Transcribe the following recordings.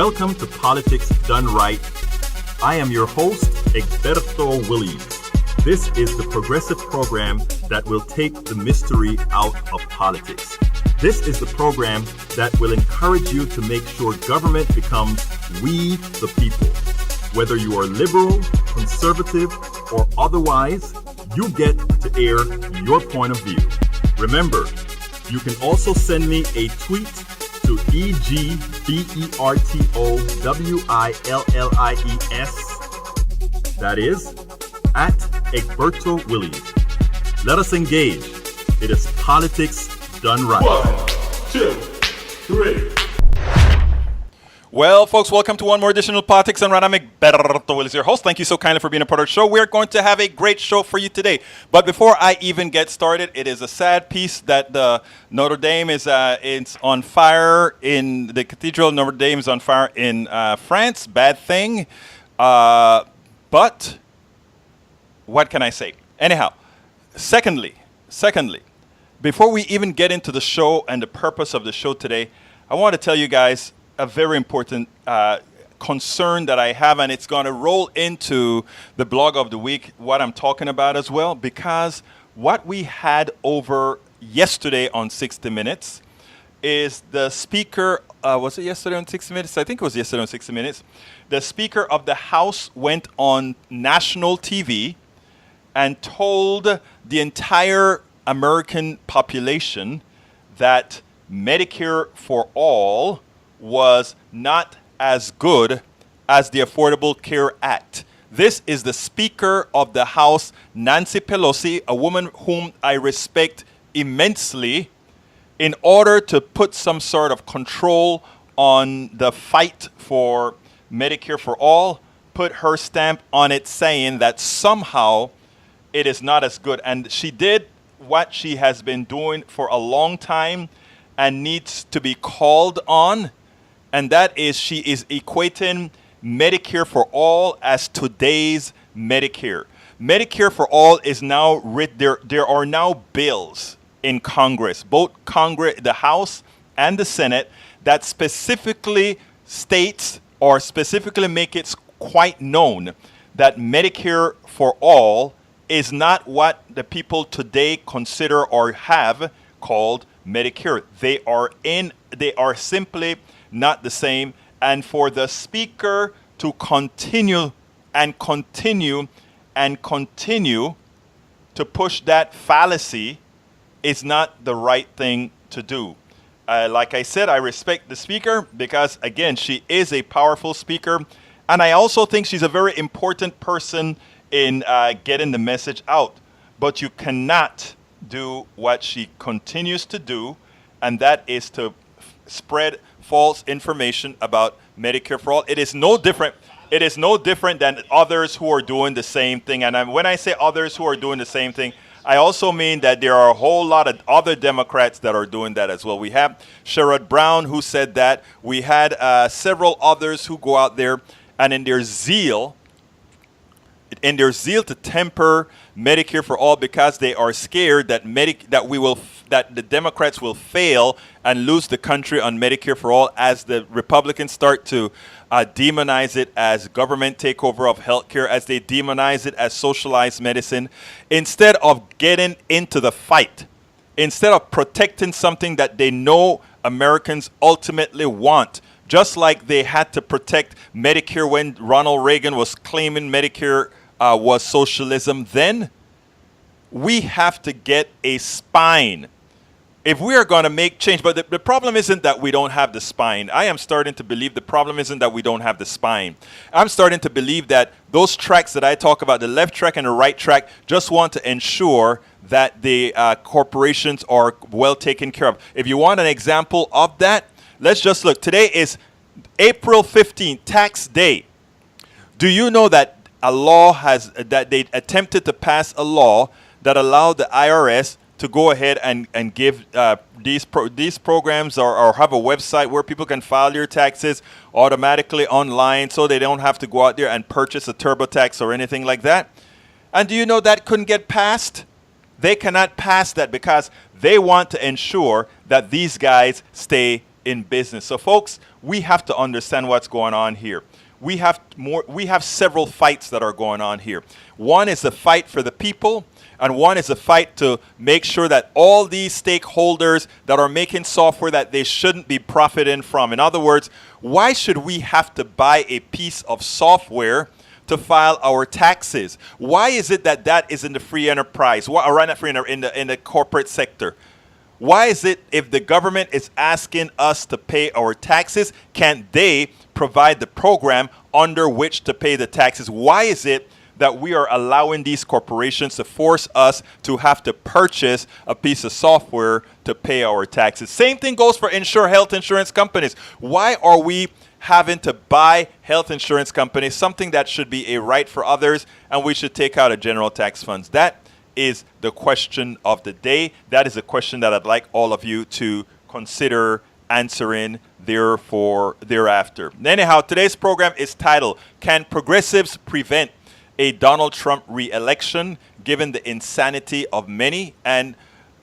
Welcome to Politics Done Right. I am your host, Egberto Willies. This is the progressive program that will take the mystery out of politics. This is the program that will encourage you to make sure government becomes we the people. Whether you are liberal, conservative, or otherwise, you get to air your point of view. Remember, you can also send me a tweet to EGBERTOWILLIES. That is, at Egberto Willies. Let us engage. It is politics done right. 1, 2, 3. Well, folks, welcome to one more edition of Politics Done Right. I'm Egberto Willies, your host. Thank you so kindly for being a part of the show. We're going to have a great show for you today. But before I even get started, it is a sad piece that the Notre Dame is on fire in the Cathedral of Notre Dame is on fire in France. Bad thing. But what can I say? Anyhow, secondly, before we even get into the show and the purpose of the show today, I want to tell you guys a very important concern that I have, and it's going to roll into the blog of the week, what I'm talking about as well, because what we had over yesterday on 60 Minutes is the speaker, was it yesterday on 60 Minutes? I think it was yesterday on 60 Minutes. The Speaker of the House went on national TV and told the entire American population that Medicare for all was not as good as the Affordable Care Act. This is the Speaker of the House, Nancy Pelosi, a woman whom I respect immensely, in order to put some sort of control on the fight for Medicare for all, put her stamp on it saying that somehow it is not as good. And she did what she has been doing for a long time and needs to be called on. And that is, she is equating Medicare for all as today's Medicare. Medicare for all is now there are now bills in Congress, both the House and the Senate, that specifically states or specifically make it quite known that Medicare for all is not what the people today consider or have called Medicare. They are simply not the same. And for the Speaker to continue to push that fallacy is not the right thing to do. Like I said, I respect the Speaker because, again, she is a powerful speaker. And I also think she's a very important person in getting the message out. But you cannot do what she continues to do, and that is to spread false information about Medicare for all. It is no different than others who are doing the same thing. And when I say others who are doing the same thing, I also mean that there are a whole lot of other Democrats that are doing that as well. We have Sherrod Brown who said that. We had several others who go out there and in their zeal to temper Medicare for all, because they are scared that that the Democrats will fail and lose the country on Medicare for all, as the Republicans start to demonize it as government takeover of healthcare, as they demonize it as socialized medicine, instead of getting into the fight, instead of protecting something that they know Americans ultimately want. Just like they had to protect Medicare when Ronald Reagan was claiming Medicare was socialism, then we have to get a spine if we are going to make change. But the problem isn't that we don't have the spine. I am starting to believe the problem isn't that we don't have the spine. I'm starting to believe that those tracks that I talk about, the left track and the right track, just want to ensure that the corporations are well taken care of. If you want an example of that, let's just look. Today is April 15th, tax day. Do you know that that they attempted to pass a law that allowed the IRS to go ahead and give these programs or have a website where people can file your taxes automatically online, so they don't have to go out there and purchase a TurboTax or anything like that? And do you know that couldn't get passed? They cannot pass that because they want to ensure that these guys stay in business. So folks, we have to understand what's going on here. We have several fights that are going on here. One is the fight for the people, and one is a fight to make sure that all these stakeholders that are making software that they shouldn't be profiting from. In other words, why should we have to buy a piece of software to file our taxes? Why is it that that is in the free enterprise, or not free in the corporate sector? Why is it if the government is asking us to pay our taxes, can't they provide the program under which to pay the taxes? Why is it that we are allowing these corporations to force us to have to purchase a piece of software to pay our taxes? Same thing goes for health insurance companies. Why are we having to buy health insurance companies, something that should be a right for others, and we should take out of general tax funds? That is the question of the day. That is a question that I'd like all of you to consider answering thereafter. Anyhow, today's program is titled, Can Progressives Prevent a Donald Trump Reelection Given the Insanity of Many? And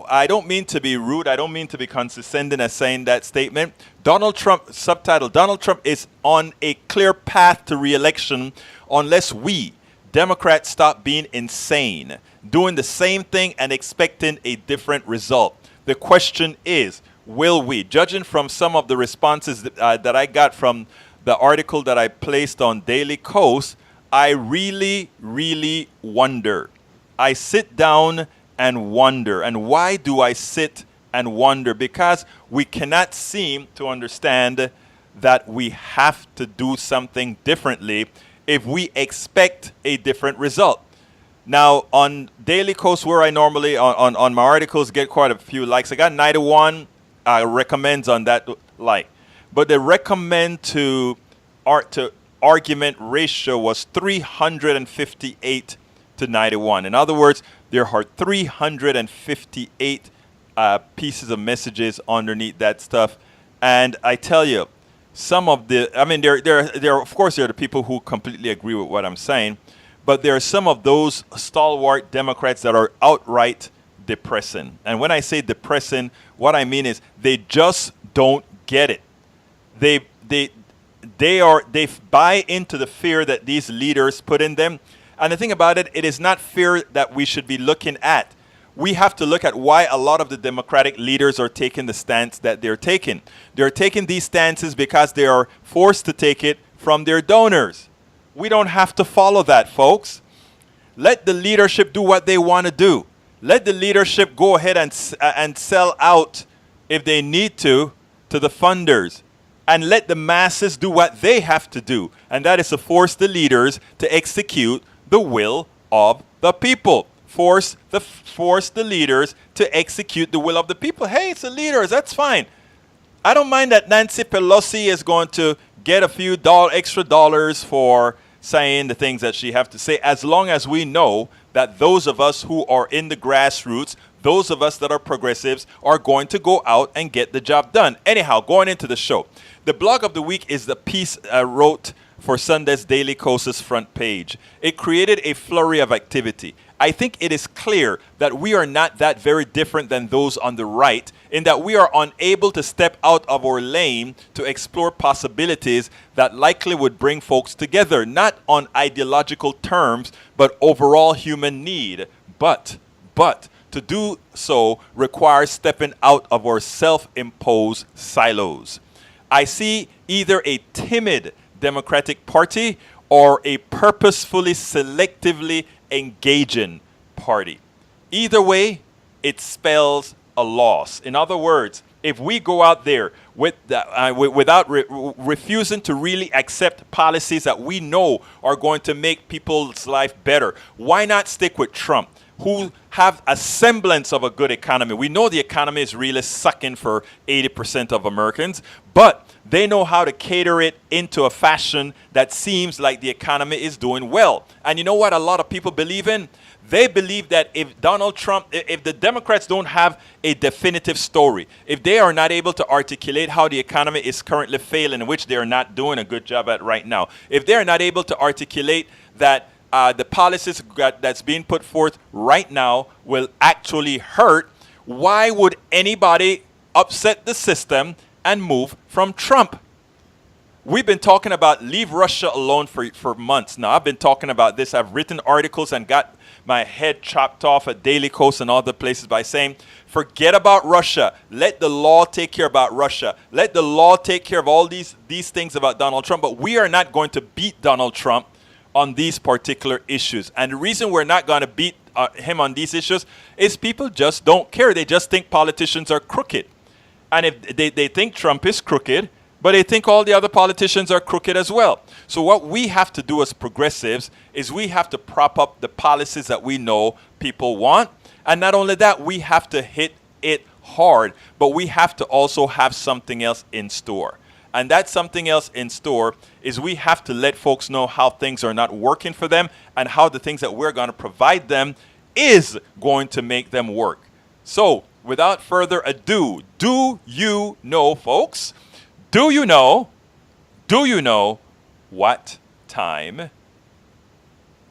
I don't mean to be rude. I don't mean to be condescending as saying that statement. Donald Trump, subtitle, Donald Trump is on a clear path to reelection unless we, Democrats, stop being insane, doing the same thing and expecting a different result. The question is, will we? Judging from some of the responses that I got from the article that I placed on Daily Kos, I really, really wonder. I sit down and wonder. And why do I sit and wonder? Because we cannot seem to understand that we have to do something differently if we expect a different result. Now, on Daily Kos, where I normally, on my articles, get quite a few likes, I got 91 recommends on that like. But the recommend to argument ratio was 358 to 91. In other words, there are 358 pieces of messages underneath that stuff. And I tell you, some of the, I mean, of course, there are the people who completely agree with what I'm saying, but there are some of those stalwart Democrats that are outright depressing. And when I say depressing, what I mean is they just don't get it. They buy into the fear that these leaders put in them. And the thing about it, it is not fear that we should be looking at. We have to look at why a lot of the Democratic leaders are taking the stance that they're taking. They're taking these stances because they are forced to take it from their donors. We don't have to follow that, folks. Let the leadership do what they want to do. Let the leadership go ahead and sell out if they need to the funders. And let the masses do what they have to do. And that is to force the leaders to execute the will of the people. Force the leaders to execute the will of the people. Hey, it's the leaders. That's fine. I don't mind that Nancy Pelosi is going to get a few extra dollars for saying the things that she have to say, as long as we know that those of us who are in the grassroots, those of us that are progressives, are going to go out and get the job done. Anyhow, going into the show. The blog of the week is the piece I wrote for Sunday's Daily Kos's front page. It created a flurry of activity. I think it is clear that we are not that very different than those on the right, in that we are unable to step out of our lane to explore possibilities that likely would bring folks together, not on ideological terms, but overall human need. But to do so requires stepping out of our self-imposed silos. I see either a timid Democratic Party or a purposefully, selectively engaging party. Either way, it spells a loss. In other words, if we go out there without refusing to really accept policies that we know are going to make people's life better, why not stick with Trump, who have a semblance of a good economy? We know the economy is really sucking for 80% of Americans, but they know how to cater it into a fashion that seems like the economy is doing well. And you know what a lot of people believe in? They believe that if Donald Trump, if the Democrats don't have a definitive story, if they are not able to articulate how the economy is currently failing, which they are not doing a good job at right now, if they are not able to articulate that the policies that's being put forth right now will actually hurt, why would anybody upset the system and move from Trump? We've been talking about leave Russia alone for months now. I've been talking about this. I've written articles and got my head chopped off at Daily Kos and other places by saying, forget about Russia. Let the law take care about Russia. Let the law take care of all these things about Donald Trump. But we are not going to beat Donald Trump on these particular issues. And the reason we're not going to beat him on these issues is people just don't care. They just think politicians are crooked. And if they think Trump is crooked, but they think all the other politicians are crooked as well. So what we have to do as progressives is we have to prop up the policies that we know people want. And not only that, we have to hit it hard, but we have to also have something else in store. And that something else in store is we have to let folks know how things are not working for them and how the things that we're going to provide them is going to make them work. So without further ado, do you know, folks? Do you know what time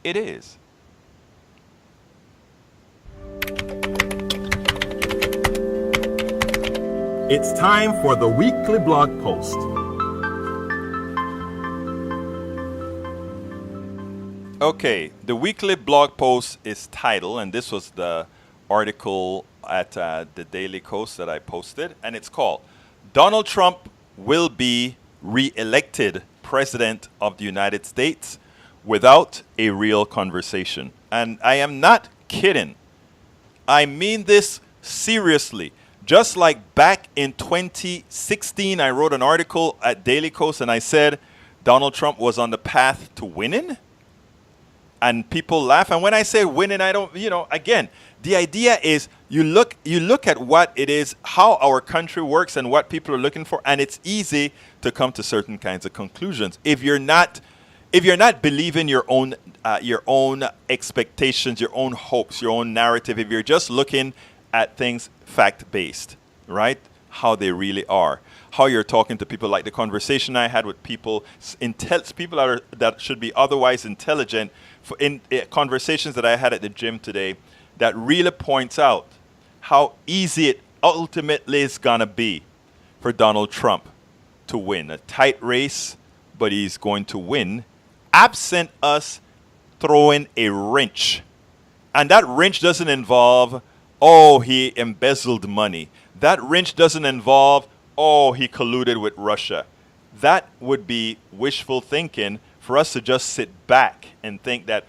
it is? It's time for the weekly blog post. Okay, the weekly blog post is titled, and this was the article at the Daily Kos that I posted, and it's called Donald Trump will be re-elected President of the United States without a real conversation. And I am not kidding. I mean this seriously. Just like back in 2016, I wrote an article at Daily Kos and I said Donald Trump was on the path to winning. And people laugh. And when I say winning, I don't, again, the idea is you look at what it is, how our country works and what people are looking for, and it's easy to come to certain kinds of conclusions. If you're not believing your own expectations, your own hopes, your own narrative, if you're just looking at things fact-based, right? How they really are. How you're talking to people, like the conversation I had with people that should be otherwise intelligent, in conversations that I had at the gym today, that really points out how easy it ultimately is going to be for Donald Trump to win. A tight race, but he's going to win, absent us throwing a wrench. And that wrench doesn't involve, oh, he embezzled money. That wrench doesn't involve, oh, he colluded with Russia. That would be wishful thinking for us to just sit back and think that,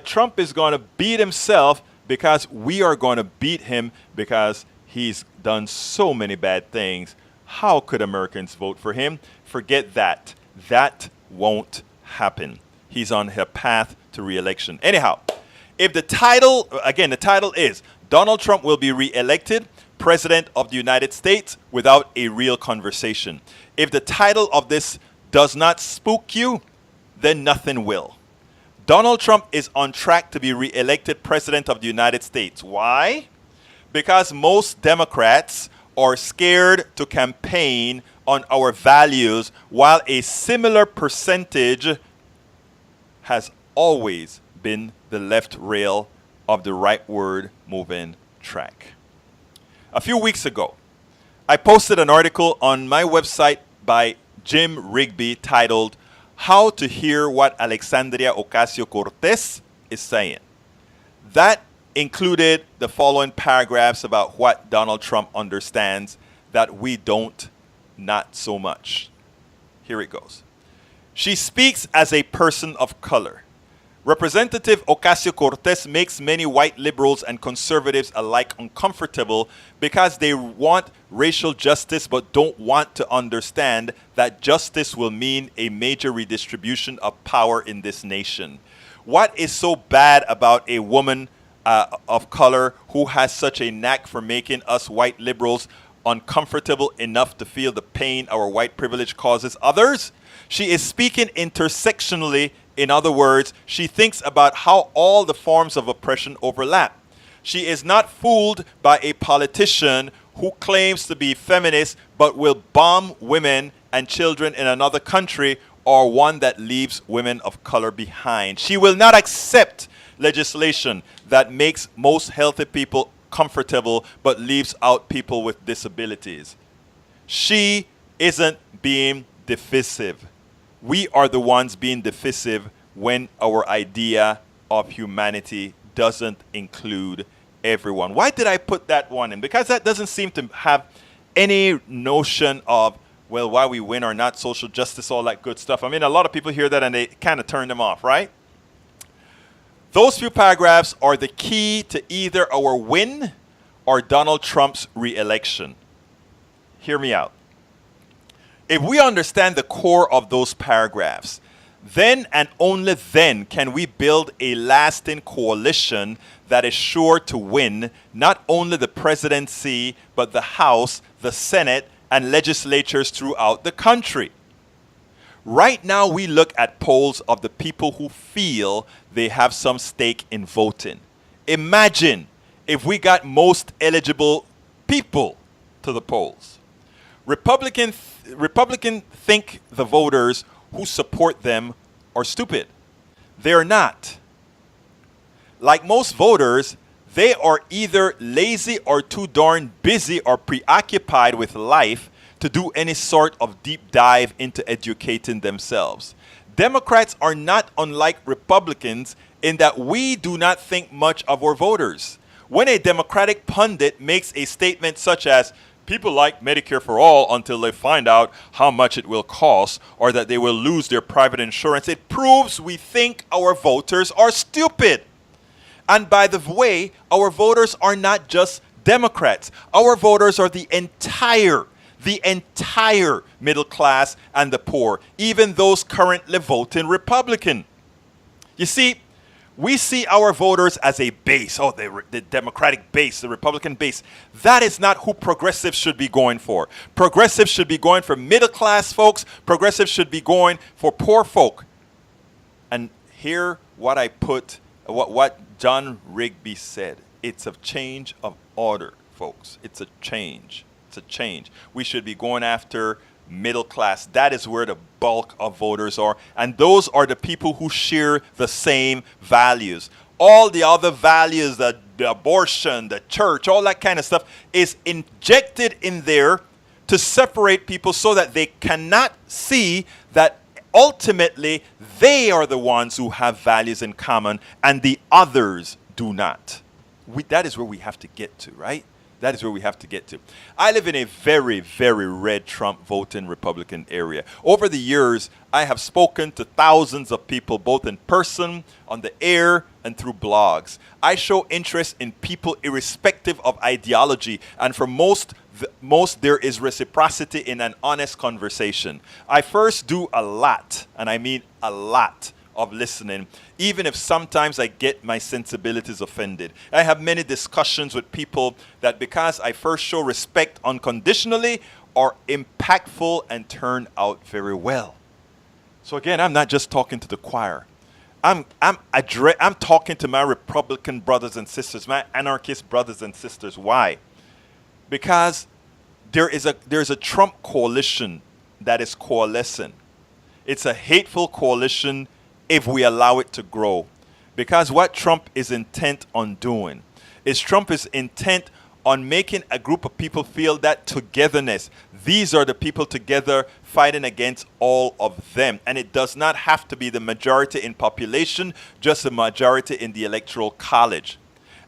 Trump is going to beat himself because we are going to beat him because he's done so many bad things. How could Americans vote for him? Forget that. That won't happen. He's on a path to re-election. Anyhow, if the title is Donald Trump will be re-elected President of the United States without a real conversation. If the title of this does not spook you, then nothing will. Donald Trump is on track to be re-elected President of the United States. Why? Because most Democrats are scared to campaign on our values, while a similar percentage has always been the left rail of the rightward moving track. A few weeks ago, I posted an article on my website by Jim Rigby titled, How to Hear What Alexandria Ocasio-Cortez is Saying. That included the following paragraphs about what Donald Trump understands that we don't, not so much. Here it goes. She speaks as a person of color. Representative Ocasio-Cortez makes many white liberals and conservatives alike uncomfortable because they want racial justice but don't want to understand that justice will mean a major redistribution of power in this nation. What is so bad about a woman of color who has such a knack for making us white liberals uncomfortable enough to feel the pain our white privilege causes others? She is speaking intersectionally. In other words, she thinks about how all the forms of oppression overlap. She is not fooled by a politician who claims to be feminist but will bomb women and children in another country, or one that leaves women of color behind. She will not accept legislation that makes most healthy people comfortable but leaves out people with disabilities. She isn't being divisive. We are the ones being divisive when our idea of humanity doesn't include everyone. Why did I put that one in? Because that doesn't seem to have any notion of, well, why we win or not, social justice, all that good stuff. I mean, a lot of people hear that and they kind of turn them off, right? Those few paragraphs are the key to either our win or Donald Trump's re-election. Hear me out. If we understand the core of those paragraphs, then and only then can we build a lasting coalition that is sure to win not only the presidency, but the House, the Senate, and legislatures throughout the country. Right now, we look at polls of the people who feel they have some stake in voting. Imagine if we got most eligible people to the polls. Republicans think the voters who support them are stupid. They're not. Like most voters, they are either lazy or too darn busy or preoccupied with life to do any sort of deep dive into educating themselves. Democrats are not unlike Republicans in that we do not think much of our voters. When a Democratic pundit makes a statement such as, people like Medicare for all until they find out how much it will cost or that they will lose their private insurance, it proves we think our voters are stupid. And by the way, our voters are not just Democrats. Our voters are the entire middle class and the poor, even those currently voting Republican. You see, we see our voters as a base. Oh, the Democratic base, the Republican base. That is not who progressives should be going for. Progressives should be going for middle class folks. Progressives should be going for poor folk. And hear what I put, what John Rigby said. It's a change of order, folks. It's a change. It's a change. We should be going after middle class. That is where the bulk of voters are. And those are the people who share the same values. All the other values, the abortion, the church, all that kind of stuff is injected in there to separate people so that they cannot see that ultimately they are the ones who have values in common and the others do not. That is where we have to get to, right? That is where we have to get to. I live in a very, very red Trump voting Republican area. Over the years, I have spoken to thousands of people, both in person, on the air, and through blogs. I show interest in people irrespective of ideology, and for most there is reciprocity in an honest conversation. I first do a lot, and I mean a lot, of listening, even if sometimes I get my sensibilities offended. I have many discussions with people that, because I first show respect unconditionally, are impactful and turn out very well. So again, I'm not just talking to the choir. I'm talking to my Republican brothers and sisters, my anarchist brothers and sisters. Why? Because there's a Trump coalition that is coalescing. It's a hateful coalition if we allow it to grow. Because what Trump is intent on doing is Trump is intent on making a group of people feel that togetherness. These are the people together fighting against all of them. And it does not have to be the majority in population, just the majority in the Electoral College.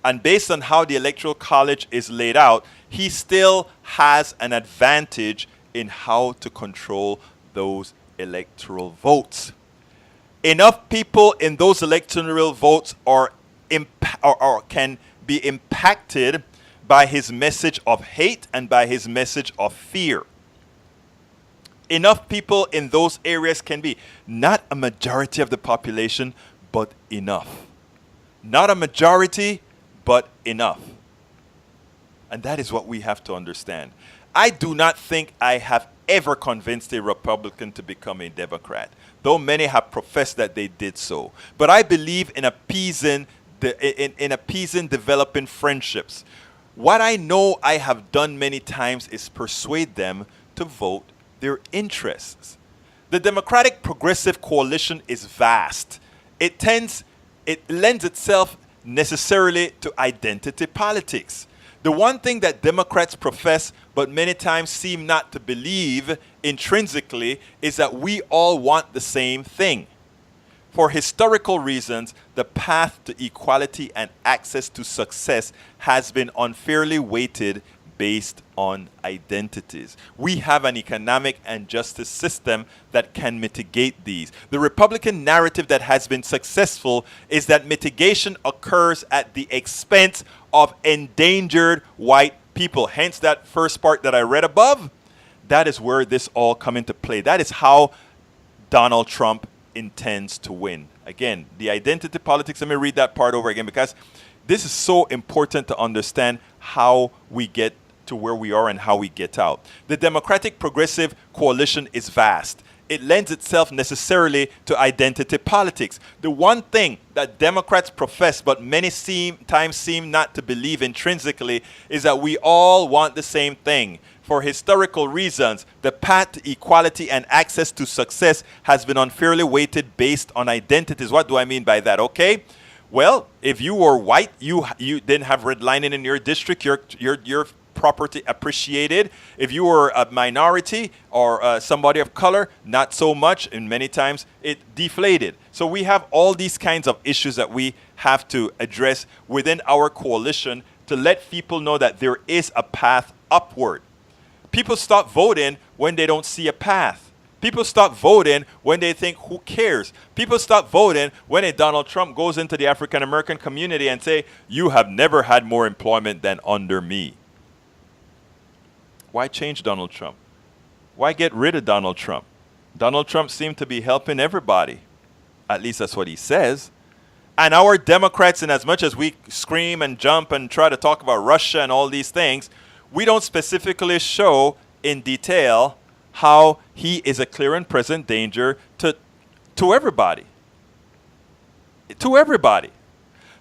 And based on how the Electoral College is laid out, he still has an advantage in how to control those electoral votes. Enough people in those electoral votes can be impacted by his message of hate and by his message of fear. Enough people in those areas can be not a majority of the population, but enough. Not a majority, but enough. And that is what we have to understand. I do not think I have ever convinced a Republican to become a Democrat, though many have professed that they did so. But I believe in appeasing developing friendships. What I know I have done many times is persuade them to vote their interests. The Democratic Progressive Coalition is vast. It lends itself necessarily to identity politics. The one thing that Democrats profess but many times seem not to believe intrinsically is that we all want the same thing. For historical reasons, the path to equality and access to success has been unfairly weighted based on identities. We have an economic and justice system that can mitigate these. The Republican narrative that has been successful is that mitigation occurs at the expense of endangered white people. Hence that first part that I read above. That is where this all come into play. That is how Donald Trump intends to win. Again, the identity politics, let me read that part over again, because this is so important to understand how we get to where we are and how we get out. The Democratic Progressive Coalition is vast. It lends itself necessarily to identity politics. The one thing that Democrats profess but many times seem not to believe intrinsically is that we all want the same thing. For historical reasons, the path to equality and access to success has been unfairly weighted based on identities. What do I mean by that? Okay, well, if you were white, you didn't have redlining in your district, your property appreciated. If you were a minority or somebody of color, not so much, and many times it deflated. So we have all these kinds of issues that we have to address within our coalition to let people know that there is a path upward. People stop voting when they don't see a path. People stop voting when they think, who cares? People stop voting when a Donald Trump goes into the African American community and say, you have never had more employment than under me. Why change Donald Trump? Why get rid of Donald Trump? Donald Trump seemed to be helping everybody. At least that's what he says. And our Democrats, in as much as we scream and jump and try to talk about Russia and all these things, we don't specifically show in detail how he is a clear and present danger to everybody. To everybody.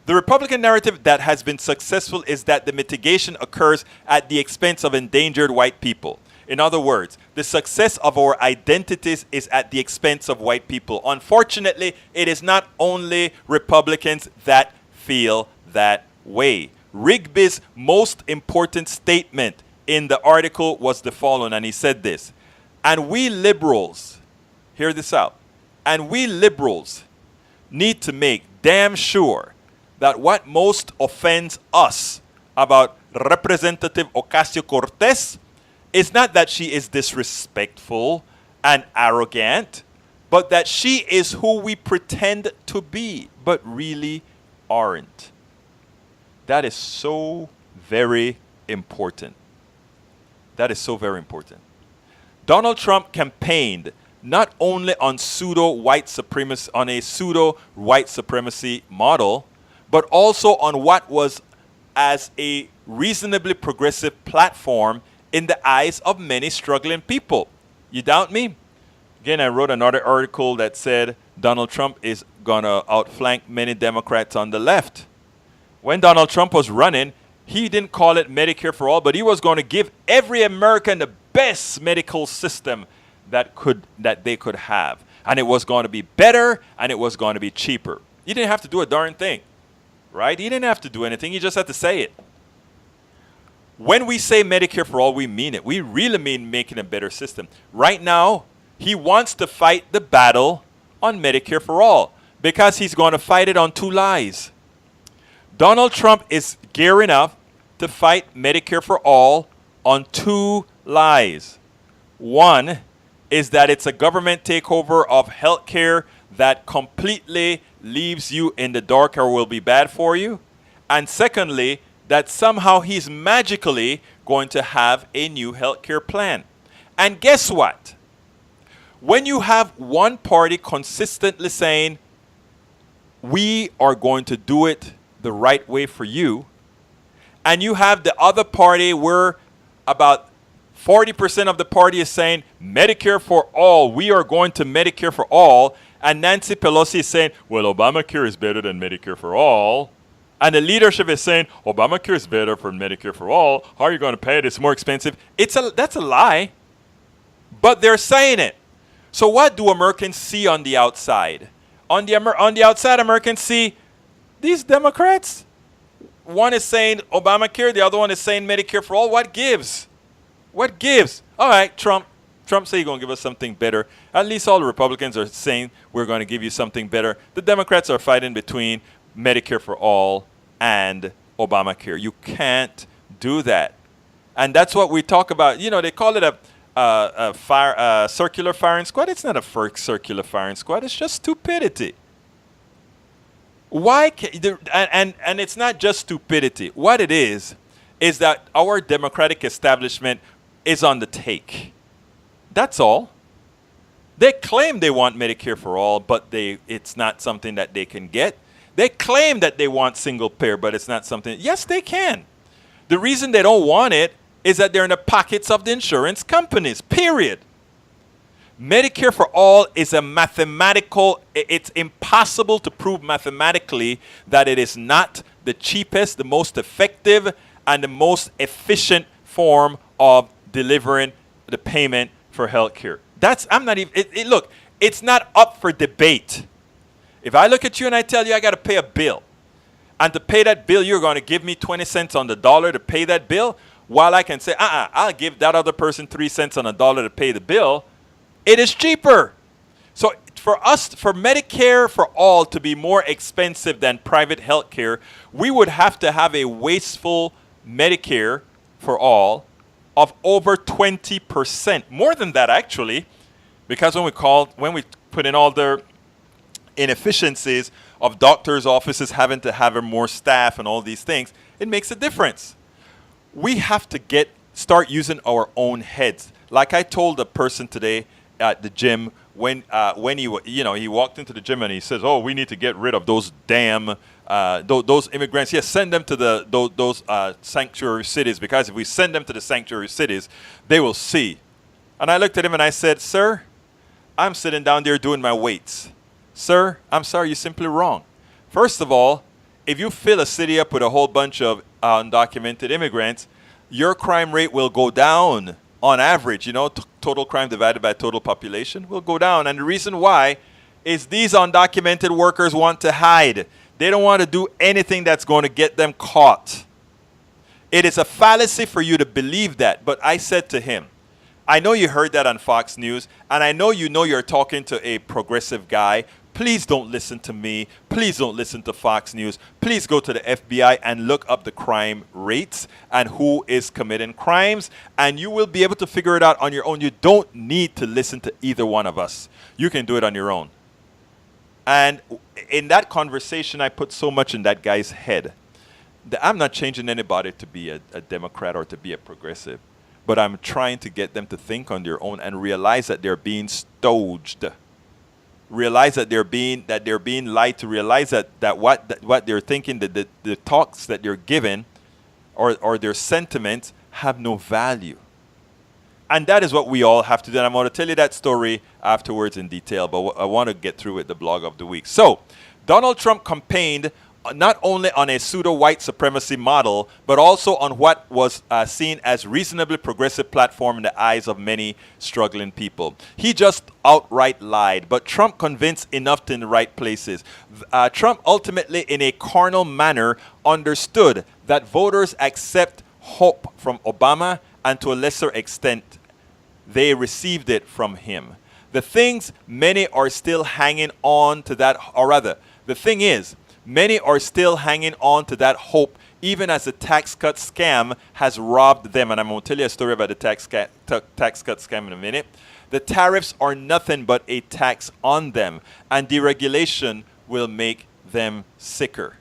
The Republican narrative that has been successful is that the mitigation occurs at the expense of endangered white people. In other words, the success of our identities is at the expense of white people. Unfortunately, it is not only Republicans that feel that way. Rigby's most important statement in the article was the following, and he said this: and we liberals, hear this out, and we liberals need to make damn sure that what most offends us about Representative Ocasio-Cortez is not that she is disrespectful and arrogant, but that she is who we pretend to be, but really aren't. That is so very important. That is so very important. Donald Trump campaigned not only on pseudo-white supremacy, on a pseudo-white supremacy model, but also on what was as a reasonably progressive platform in the eyes of many struggling people. You doubt me? Again, I wrote another article that said Donald Trump is going to outflank many Democrats on the left. When Donald Trump was running, he didn't call it Medicare for all, but he was going to give every American the best medical system that they could have. And it was going to be better, and it was going to be cheaper. He didn't have to do a darn thing, right? He didn't have to do anything. He just had to say it. When we say Medicare for all, we mean it. We really mean making a better system. Right now, he wants to fight the battle on Medicare for all because he's going to fight it on two lies. Donald Trump is gearing up to fight Medicare for all on two lies. One is that it's a government takeover of healthcare that completely leaves you in the dark or will be bad for you. And secondly, that somehow he's magically going to have a new healthcare plan. And guess what? When you have one party consistently saying, we are going to do it the right way for you, and you have the other party where about 40% of the party is saying Medicare for all, we are going to Medicare for all, and Nancy Pelosi is saying, well, Obamacare is better than Medicare for all, and the leadership is saying Obamacare is better for Medicare for all, how are you going to pay it, it's more expensive. That's a lie, but they're saying it. So what do Americans see on the outside? On the outside, Americans see these Democrats, One is saying Obamacare, the other one is saying Medicare for all. What gives? What gives? All right, Trump say you're going to give us something better. At least all the Republicans are saying we're going to give you something better. The Democrats are fighting between Medicare for all and Obamacare. You can't do that. And that's what we talk about. You know, they call it a circular firing squad. It's not a circular firing squad. It's just stupidity. Why and it's not just stupidity. What it is that our democratic establishment is on the take. That's all. They claim they want Medicare for all, but it's not something that they can get. They claim that they want single payer, but it's not something. Yes, they can. The reason they don't want it is that they're in the pockets of the insurance companies, period. Medicare for all is a mathematical, it's impossible to prove mathematically that it is not the cheapest, the most effective, and the most efficient form of delivering the payment for health care. Look, it's not up for debate. If I look at you and I tell you I got to pay a bill, and to pay that bill, you're going to give me 20 cents on the dollar to pay that bill, while I can say, I'll give that other person 3 cents on a dollar to pay the bill, it is cheaper. So for Medicare for all to be more expensive than private health care, we would have to have a wasteful Medicare for all of over 20%. More than that, actually, because when we put in all the inefficiencies of doctors' offices having to have more staff and all these things, it makes a difference. We have to start using our own heads. Like I told a person today at the gym when he walked into the gym and he says, "Oh, we need to get rid of those damn those immigrants. Yes, send them to those sanctuary cities, because if we send them to the sanctuary cities, they will see." And I looked at him and I said, "Sir, I'm sitting down there doing my weights. Sir, I'm sorry, you're simply wrong. First of all, if you fill a city up with a whole bunch of undocumented immigrants, your crime rate will go down on average. Total crime divided by total population will go down. And the reason why is these undocumented workers want to hide. They don't want to do anything that's going to get them caught. It is a fallacy for you to believe that." But I said to him, "I know you heard that on Fox News, and I know you're talking to a progressive guy. Please don't listen to me. Please don't listen to Fox News. Please go to the FBI and look up the crime rates and who is committing crimes, and you will be able to figure it out on your own. You don't need to listen to either one of us. You can do it on your own." And in that conversation, I put so much in that guy's head that I'm not changing anybody to be a Democrat or to be a progressive, but I'm trying to get them to think on their own and realize that they're being staged. Realize that they're being lied to. Realize that what they're thinking, that the talks that they're given or their sentiments have no value. And that is what we all have to do. And I'm going to tell you that story afterwards in detail, but I want to get through with the blog of the week. So Donald Trump campaigned not only on a pseudo-white supremacy model, but also on what was seen as reasonably progressive platform in the eyes of many struggling people. He just outright lied, but Trump convinced enough in the right places. Trump ultimately, in a carnal manner, understood that voters accept hope from Obama, and to a lesser extent, they received it from him. The things many are still hanging on to that, or rather, the thing is, many are still hanging on to that hope, even as the tax cut scam has robbed them. And I'm going to tell you a story about the tax cut scam in a minute. The tariffs are nothing but a tax on them, and deregulation will make them sicker.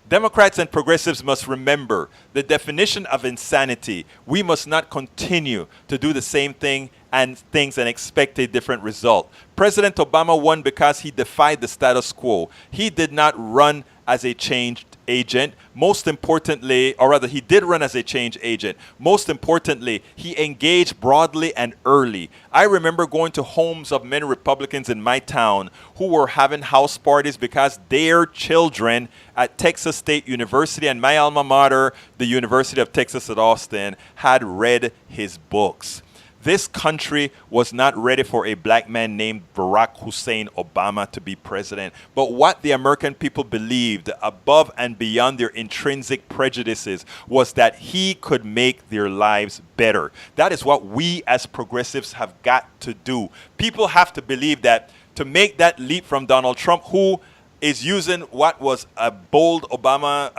Democrats and progressives must remember the definition of insanity. We must not continue to do the same things and expect a different result. President Obama won because he defied the status quo. He did not run as a change agent. Most importantly, or rather, he did run as a change agent. Most importantly, he engaged broadly and early. I remember going to homes of many Republicans in my town who were having house parties because their children at Texas State University and my alma mater, the University of Texas at Austin, had read his books. This country was not ready for a black man named Barack Hussein Obama to be president. But what the American people believed, above and beyond their intrinsic prejudices, was that he could make their lives better. That is what we as progressives have got to do. People have to believe that to make that leap from Donald Trump, who is using what was a bold Obama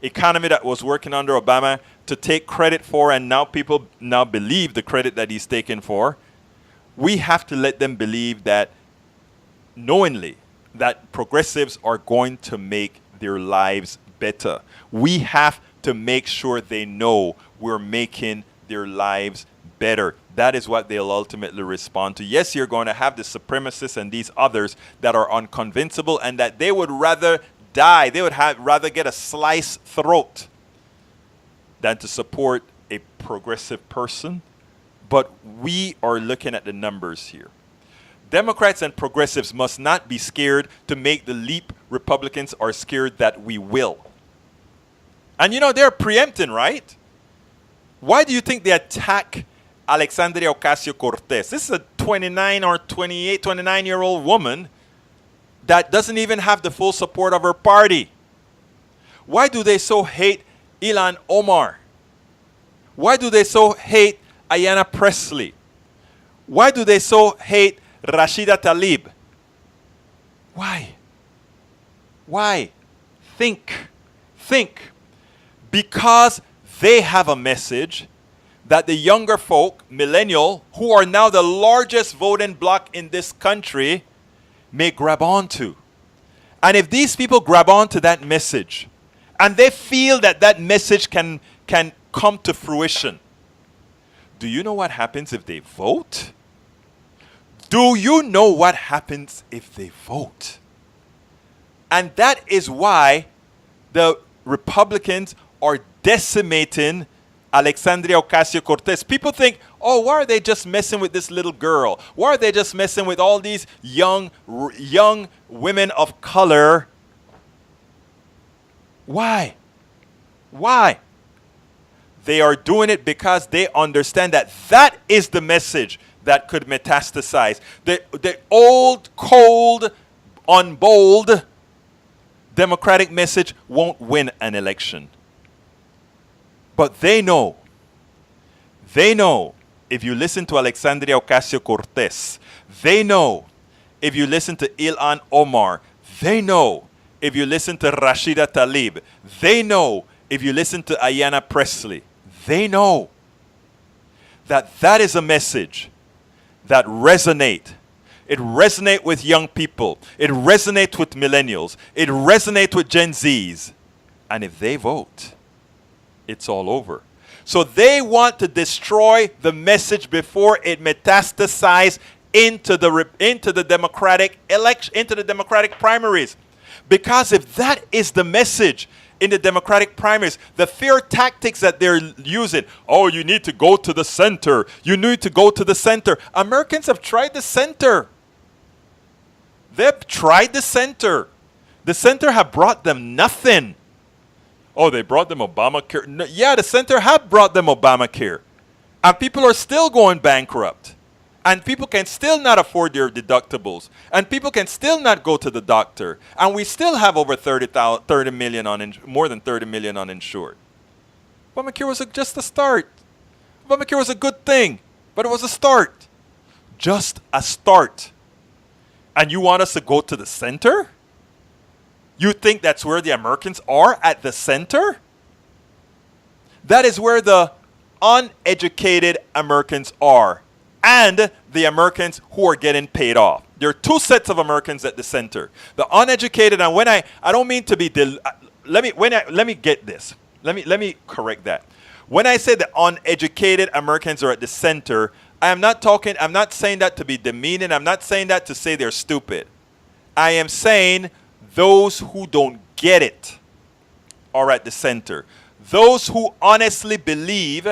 economy that was working under Obama to take credit for, and now people now believe the credit that he's taken for. We have to let them believe that knowingly that progressives are going to make their lives better. We have to make sure they know we're making their lives better. That is what they'll ultimately respond to. Yes, you're going to have the supremacists and these others that are unconvincible and that they would rather die. They would rather get a sliced throat than to support a progressive person. But we are looking at the numbers here. Democrats and progressives must not be scared to make the leap. Republicans are scared that we will. And you know, they're preempting, right? Why do you think they attack Alexandria Ocasio-Cortez? This is a 29-year-old woman that doesn't even have the full support of her party. Why do they so hate Ilhan Omar? Why do they so hate Ayanna Pressley? Why do they so hate Rashida Tlaib? Why? Why? Think. Because they have a message that the younger folk, millennial, who are now the largest voting bloc in this country, may grab onto. And if these people grab onto that message, and they feel that that message can come to fruition, do you know what happens if they vote? Do you know what happens if they vote? And that is why the Republicans are decimating Alexandria Ocasio-Cortez. People think, oh, why are they just messing with this little girl? Why are they just messing with all these young women of color? Why? Why? They are doing it because they understand that that is the message that could metastasize. The old, cold, unbold Democratic message won't win an election. But they know if you listen to Alexandria Ocasio-Cortez, they know if you listen to Ilhan Omar, they know if you listen to Rashida Tlaib, they know if you listen to Ayanna Pressley, they know that that is a message that resonates. It resonates with young people. It resonates with millennials. It resonates with Gen Zs. And if they vote, it's all over. So they want to destroy the message before it metastasizes into the Democratic election, into the Democratic primaries. Because if that is the message in the Democratic primaries, the fear tactics that they're using, oh, you need to go to the center. You need to go to the center. Americans have tried the center. They've tried the center. The center have brought them nothing. Oh, they brought them Obamacare. No, yeah, the center have brought them Obamacare. And people are still going bankrupt. And people can still not afford their deductibles. And people can still not go to the doctor. And we still have over 30 million more than 30 million uninsured. Obamacare was just a start. Obamacare was a good thing, but it was a start. Just a start. And you want us to go to the center? You think that's where the Americans are, at the center? That is where the uneducated Americans are, and the Americans who are getting paid off. There are two sets of Americans at the center. The uneducated, and when I don't mean to be let me get this. Let me correct that. When I say the uneducated Americans are at the center, I'm not saying that to be demeaning. I'm not saying that to say they're stupid. I am saying those who don't get it are at the center. Those who honestly believe,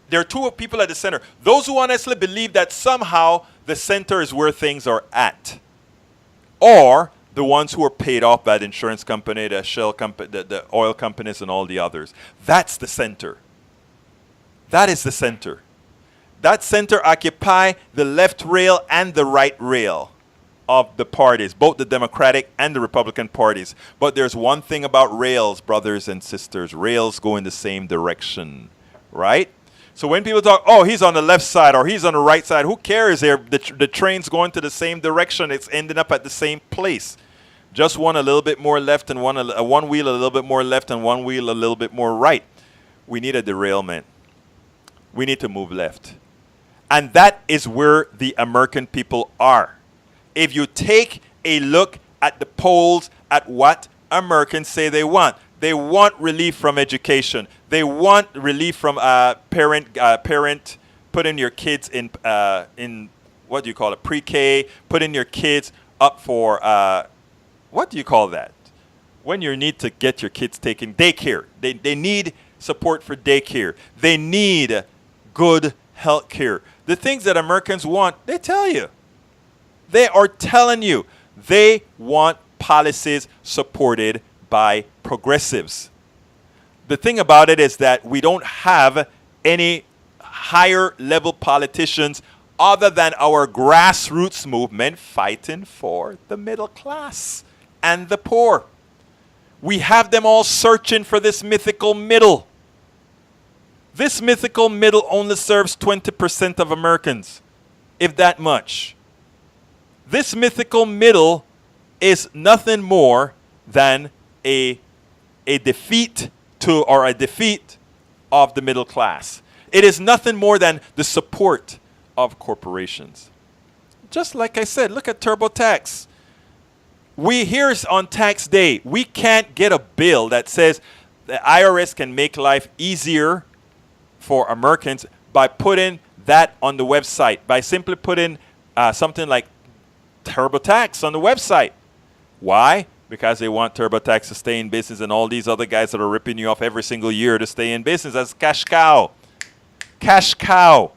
there are two people at the center. Those who honestly believe that somehow the center is where things are at. Or the ones who are paid off by the insurance company, the shell company, the oil companies, and all the others. That's the center. That is the center. That center occupy the left rail and the right rail of the parties, both the Democratic and the Republican parties. But there's one thing about rails, brothers and sisters. Rails go in the same direction, right? So when people talk, oh, he's on the left side or he's on the right side, who cares? The train's going to the same direction. It's ending up at the same place. Just one a little bit more left and one wheel a little bit more left and one wheel a little bit more right. We need a derailment. We need to move left. And that is where the American people are. If you take a look at the polls, at what Americans say they want relief from education. They want relief from parent putting your kids in what do you call it, pre-K, putting your kids up for what do you call that? When you need to get your kids taken daycare. They need support for daycare. They need good health care. The things that Americans want, they tell you. They are telling you they want policies supported by progressives. The thing about it is that we don't have any higher level politicians other than our grassroots movement fighting for the middle class and the poor. We have them all searching for this mythical middle. This mythical middle only serves 20% of Americans, if that much. This mythical middle is nothing more than a defeat of the middle class. It is nothing more than the support of corporations. Just like I said, look at TurboTax. Here's on tax day, we can't get a bill that says the IRS can make life easier for Americans by putting that on the website, by simply putting something like TurboTax on the website. Why? Because they want TurboTax to stay in business and all these other guys that are ripping you off every single year to stay in business. That's cash cow. Cash cow.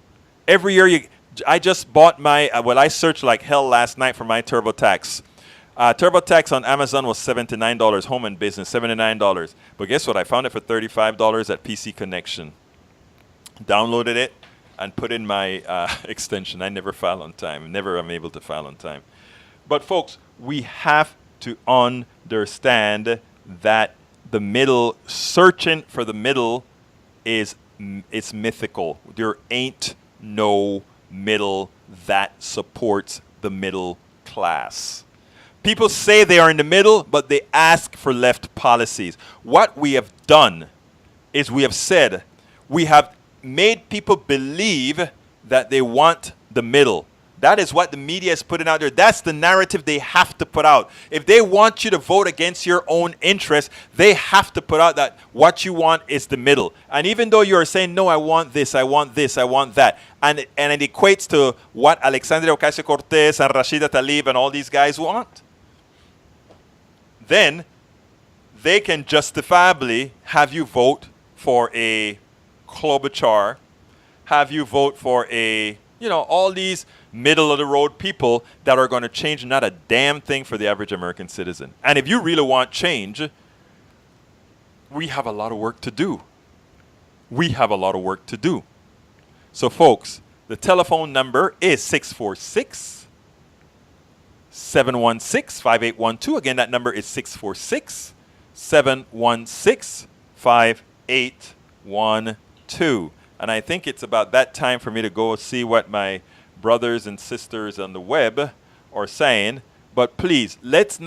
Every year I just bought my, I searched like hell last night for my TurboTax. TurboTax on Amazon was $79, home and business, $79. But guess what? I found it for $35 at PC Connection. Downloaded it and put in my extension. I never file on time. Never am able to file on time. But folks, we have to understand that the middle, searching for the middle is mythical. There ain't no middle that supports the middle class. People say they are in the middle, but they ask for left policies. What we have done is we have said, we have made people believe that they want the middle. That is what the media is putting out there. That's the narrative they have to put out. If they want you to vote against your own interests, they have to put out that what you want is the middle. And even though you're saying, no, I want this, I want this, I want that, and it equates to what Alexandria Ocasio-Cortez and Rashida Tlaib and all these guys want, then they can justifiably have you vote for a Klobuchar, have you vote for all these middle-of-the-road people that are going to change not a damn thing for the average American citizen. And if you really want change, we have a lot of work to do. We have a lot of work to do. So, folks, the telephone number is 646-716-5812. Again, that number is 646-716-5812. And I think it's about that time for me to go see what my brothers and sisters on the web are saying. But please, let's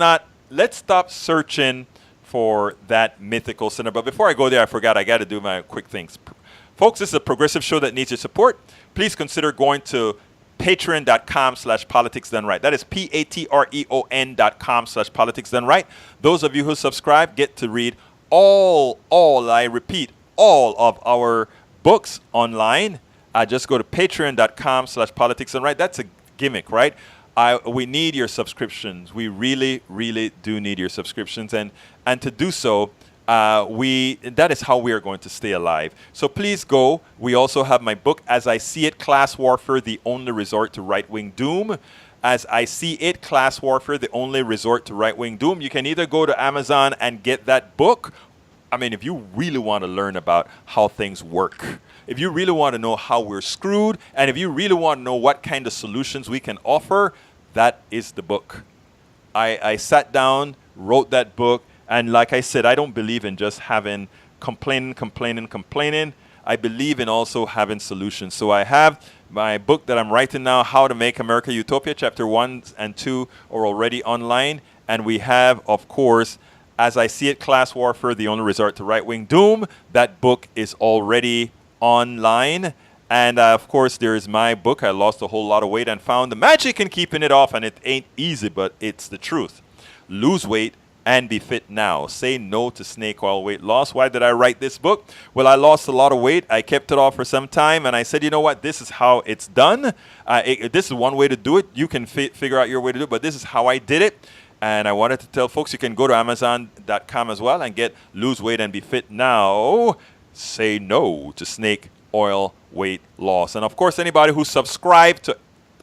stop searching for that mythical center. But before I go there, I forgot I got to do my quick things. Folks, this is a progressive show that needs your support. Please consider going to patreon.com/politicsdoneright. That is patreon.com/politicsdoneright. Those of you who subscribe get to read all of our books online. Just go to patreon.com/politicsdoneright. That's a gimmick, right? We need your subscriptions. We really, really do need your subscriptions. And to do so, that is how we are going to stay alive. So please go. We also have my book, As I See It, Class Warfare, The Only Resort to Right-Wing Doom. As I See It, Class Warfare, The Only Resort to Right-Wing Doom. You can either go to Amazon and get that book. I mean, if you really want to learn about how things work, if you really want to know how we're screwed, and if you really want to know what kind of solutions we can offer, that is the book. I sat down, wrote that book, and like I said, I don't believe in just having complaining. I believe in also having solutions. So I have my book that I'm writing now, How to Make America Utopia, chapter 1 and 2 are already online. And we have, of course, As I See It, Class Warfare, The Only Resort to Right-Wing Doom. That book is already online. And, of course, there is my book, I Lost a Whole Lot of Weight and Found the Magic in Keeping It Off. And it ain't easy, but it's the truth. Lose weight and be fit now. Say no to snake oil weight loss. Why did I write this book? Well, I lost a lot of weight. I kept it off for some time, and I said, you know what? This is how it's done. This is one way to do it. You can figure out your way to do it, but this is how I did it. And I wanted to tell folks you can go to Amazon.com as well and get Lose Weight and Be Fit Now. Say no to snake oil weight loss. And, of course, anybody who subscribed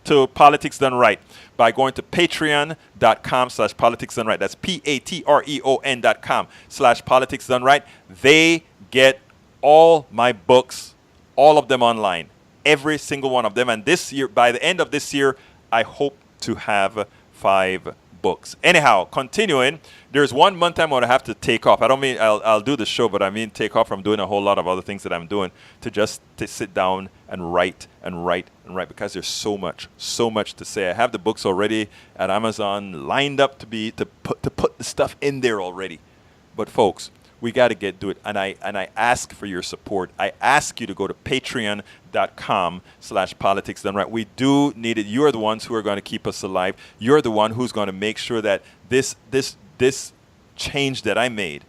to Politics Done Right by going to patreon.com/politics done right. That's patreon.com/politics done right. They get all my books, all of them online, every single one of them. And this year, by the end of this year, I hope to have 5 books. Anyhow, continuing, there's 1 month I'm going to have to take off. I don't mean I'll do the show, but I mean take off from doing a whole lot of other things that I'm doing to sit down and write because there's so much to say. I have the books already at Amazon lined up to put the stuff in there already. But folks, we got to get to it, and I ask for your support. I ask you to go to patreon.com/politics done right. We do need it. You are the ones who are going to keep us alive. You're the one who's going to make sure that this change that I made,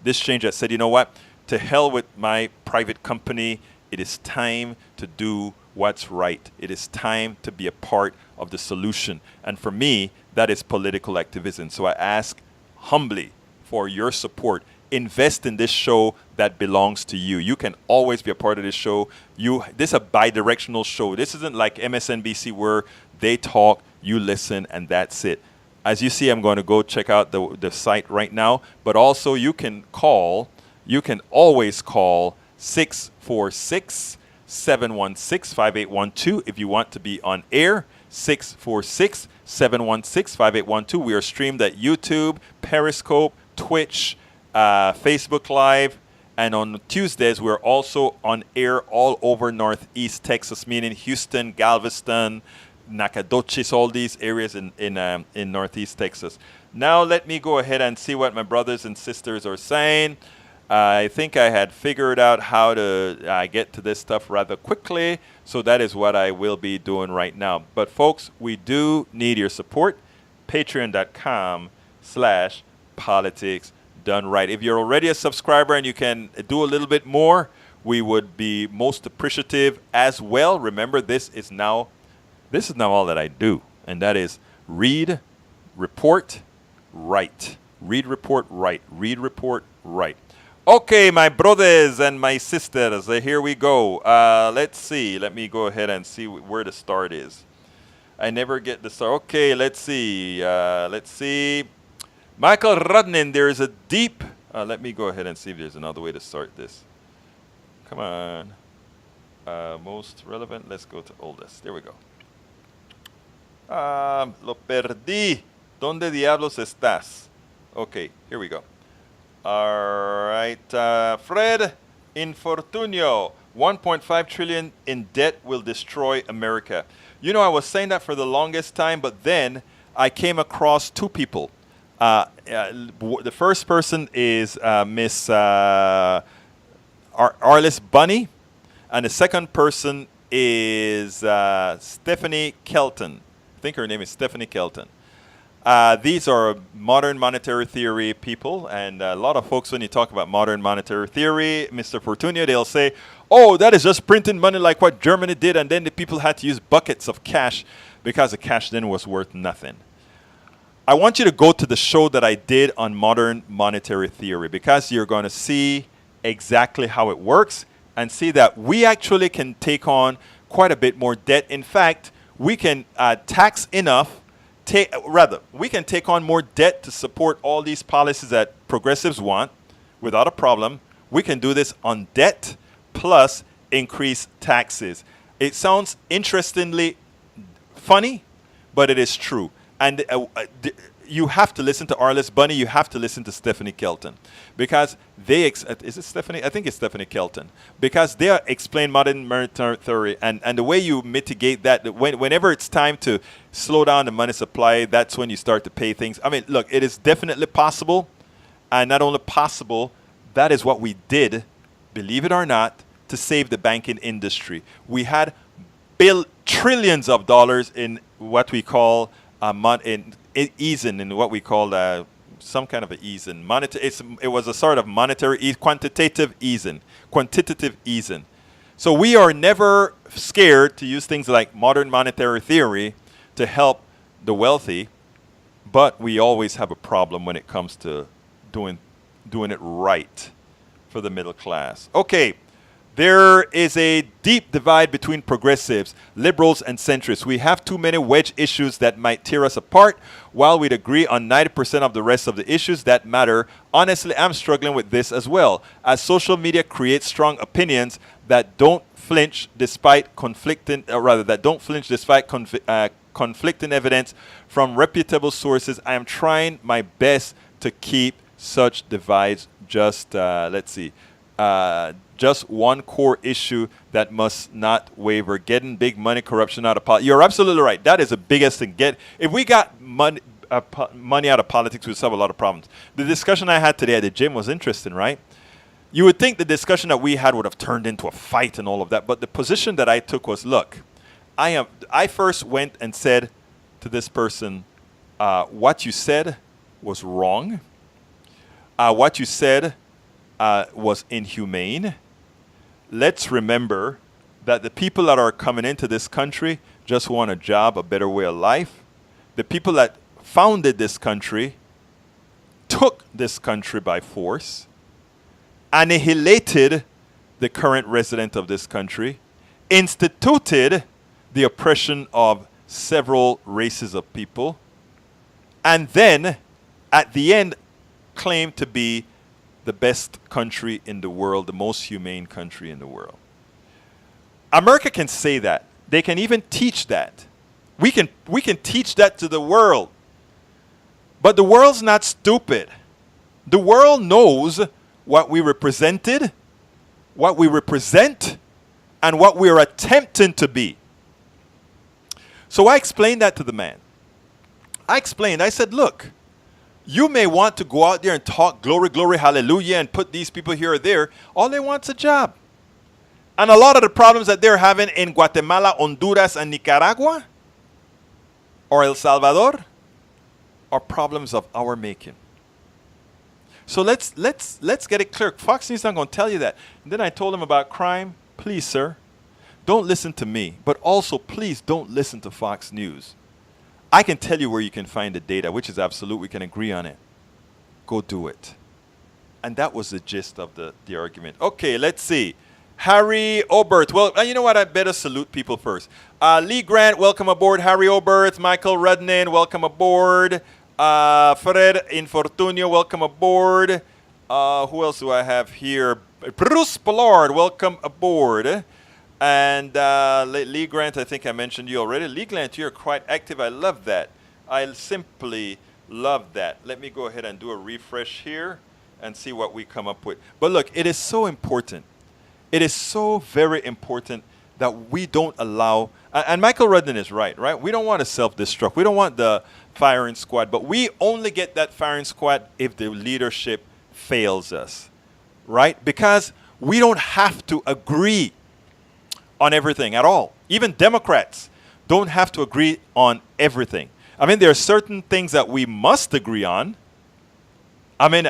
this change that said, you know what, to hell with my private company. It is time to do what's right. It is time to be a part of the solution. And for me, that is political activism. So I ask humbly for your support. Invest in this show that belongs to you. You can always be a part of this show. This is a bi-directional show. This isn't like MSNBC where they talk, you listen, and that's it. As you see, I'm going to go check out the site right now. But also you can always call 646-716-5812 if you want to be on air. 646-716-5812. We are streamed at YouTube, Periscope, Twitch, Facebook Live, and on Tuesdays we're also on air all over Northeast Texas, meaning Houston, Galveston, Nacogdoches, all these areas in Northeast Texas. Now let me go ahead and see what my brothers and sisters are saying. I think I had figured out how to get to this stuff rather quickly, so that is what I will be doing right now. But folks, we do need your support. Patreon.com/politics done right. If you're already a subscriber and you can do a little bit more, we would be most appreciative as well. Remember, this is now all that I do, and that is read, report, write. Read, report, write. Read, report, write. Okay, my brothers and my sisters, here we go. Let's see. Let me go ahead and see where the start is. I never get the start. Okay, let's see. Michael Rudnin, there is a deep... let me go ahead and see if there's another way to start this. Come on. Most relevant. Let's go to oldest. There we go. Lo perdí. ¿Dónde diablos estás? Okay, here we go. All right. Fred Infortunio. 1.5 trillion in debt will destroy America. You know, I was saying that for the longest time, but then I came across 2 people. The first person is Miss Arliss Bunny, and the second person is Stephanie Kelton. I think her name is Stephanie Kelton. These are modern monetary theory people, and a lot of folks, when you talk about modern monetary theory, Mr. Fortunio, they'll say, oh, that is just printing money like what Germany did, and then the people had to use buckets of cash because the cash then was worth nothing. I want you to go to the show that I did on modern monetary theory, because you're going to see exactly how it works and see that we actually can take on quite a bit more debt. In fact, we can tax enough, we can take on more debt to support all these policies that progressives want without a problem. We can do this on debt plus increase taxes. It sounds interestingly funny, but it is true. And you have to listen to Arliss Bunny. You have to listen to Stephanie Kelton, because they is it Stephanie? I think it's Stephanie Kelton, because they explain modern monetary theory and the way you mitigate that. Whenever it's time to slow down the money supply, that's when you start to pay things. I mean, look, it is definitely possible, and not only possible, that is what we did, believe it or not, to save the banking industry. We had trillions of dollars in what we call easing, in what we call some kind of an easing. It was a sort of monetary quantitative easing. So we are never scared to use things like modern monetary theory to help the wealthy, but we always have a problem when it comes to doing it right for the middle class. Okay. There is a deep divide between progressives, liberals, and centrists. We have too many wedge issues that might tear us apart, while we'd agree on 90% of the rest of the issues that matter. Honestly, I'm struggling with this as well, as social media creates strong opinions that don't flinch despite conflicting evidence from reputable sources. I am trying my best to keep such divides just just one core issue that must not waver: getting big money, corruption out of politics. You're absolutely right. That is the biggest thing. If we got money out of politics, we'd solve a lot of problems. The discussion I had today at the gym was interesting, right? You would think the discussion that we had would have turned into a fight and all of that, but the position that I took was, look, I first went and said to this person, what you said was wrong. What you said was inhumane. Let's remember that the people that are coming into this country just want a job, a better way of life. The people that founded this country took this country by force, annihilated the current resident of this country, instituted the oppression of several races of people, and then at the end claimed to be the best country in the world, the most humane country in the world. America can say that. They can even teach that. We can teach that to the world. But the world's not stupid. The world knows what we represented, what we represent, and what we are attempting to be. So I explained that to the man. I said, look, you may want to go out there and talk glory, glory, hallelujah, and put these people here or there. All they want is a job. And a lot of the problems that they're having in Guatemala, Honduras, and Nicaragua, or El Salvador, are problems of our making. So let's get it clear. Fox News is not going to tell you that. And then I told him about crime. Please, sir, don't listen to me. But also, please don't listen to Fox News. I can tell you where you can find the data, which is absolute. We can agree on it. Go do it. And that was the gist of the argument. Okay, let's see. Harry Oberth. Well, you know what? I better salute people first. Lee Grant, welcome aboard. Harry Oberth. Michael Rudnin, welcome aboard. Fred Infortunio, welcome aboard. Who else do I have here? Bruce Ballard, welcome aboard. And Lee Grant, I think I mentioned you already. Lee Grant, you're quite active. I love that. I simply love that. Let me go ahead and do a refresh here and see what we come up with. But look, it is so important. It is so very important that we don't allow, and Michael Rudden is right? We don't want to self-destruct. We don't want the firing squad, but we only get that firing squad if the leadership fails us, right? Because we don't have to agree on everything at all. Even Democrats don't have to agree on everything. I mean, there are certain things that we must agree on. I mean,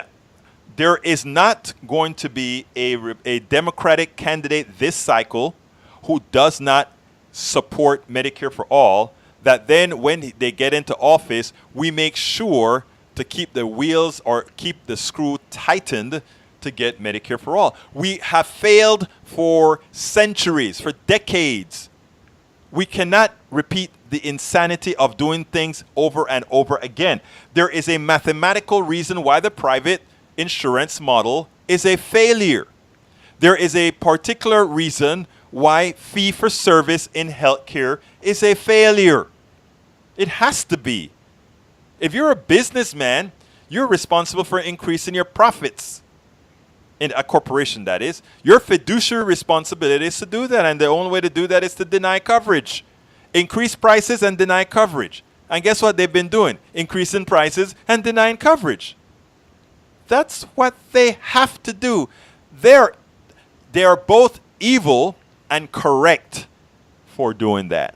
there is not going to be a Democratic candidate this cycle who does not support Medicare for all, that then when they get into office, we make sure to keep the wheels or keep the screw tightened to get Medicare for all. We have failed for centuries, for decades. We cannot repeat the insanity of doing things over and over again. There is a mathematical reason why the private insurance model is a failure. there is a particular reason why fee-for-service in healthcare is a failure. It has to be. If you're a businessman, you're responsible for increasing your profits. In a corporation, that is. Your fiduciary responsibility is to do that, and the only way to do that is to deny coverage. Increase prices and deny coverage. And guess what they've been doing? Increasing prices and denying coverage. That's what they have to do. They are both evil and correct for doing that.